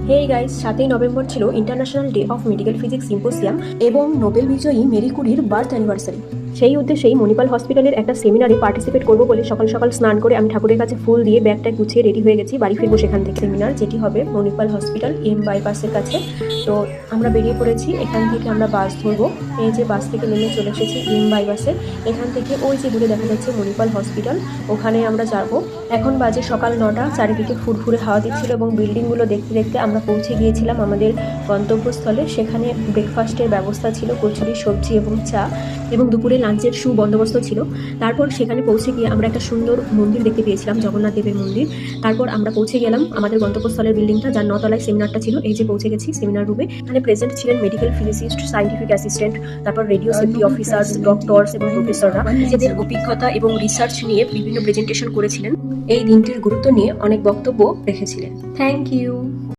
Hey guys, 7ই November ছিল international day of medical physics symposium এবং Nobel বিজয়ী Mary কুরির birth anniversary. সেই উদ্দেশ্যেই মণিপাল হসপিটালের একটা সেমিনারে পার্টিসিপেট করবো বলে সকাল সকাল স্নান করে আমি ঠাকুরের কাছে ফুল দিয়ে ব্যাগটা গুছিয়ে রেডি হয়ে গেছি। বাড়ি ফিরবো সেখান থেকে। সেমিনার যেটি হবে মণিপাল হসপিটাল এম বাইপাসের কাছে। তো আমরা বেরিয়ে পড়েছি। এখান থেকে আমরা বাস ধরবো। এই যে বাস থেকে নেমে চলে এসেছি এম বাইপাসে। এখান থেকে ওই যে দূরে দেখা যাচ্ছে মণিপাল হসপিটাল, ওখানে আমরা যাবো। এখন বাজে সকাল 9টা। চারিদিকে ফুরফুরে হাওয়া দিচ্ছিল এবং বিল্ডিংগুলো দেখতে দেখতে আমরা পৌঁছে গিয়েছিলাম আমাদের গন্তব্যস্থলে। সেখানে ব্রেকফাস্টের ব্যবস্থা ছিল, কচুরি, সবজি এবং চা, এবং দুপুরে লাঞ্চের সুবন্দোবস্ত ছিল। তারপর সেখানে পৌঁছে গিয়ে আমরা একটা সুন্দর মন্দির দেখতে পেয়েছিলাম, জগন্নাথ দেবের মন্দির। তারপর আমরা পৌঁছে গেলাম আমাদের গন্তব্যস্থলের বিল্ডিংটা, যার 9 তলায় সেমিনারটা ছিল। এই যে পৌঁছে গেছি সেমিনার রুমে। এখানে প্রেজেন্ট ছিলেন মেডিকেল ফিজিসিস্ট, সায়েন্টিফিক অ্যাসিস্ট্যান্ট, তারপর রেডিও সেফটি অফিসার্স, ডক্টরস এবং প্রফেসররা নিজেদের অভিজ্ঞতা এবং রিসার্চ নিয়ে বিভিন্ন প্রেজেন্টেশন করেছিলেন। এই দিনটির গুরুত্ব নিয়ে অনেক বক্তব্য রেখেছিলেন। Thank you.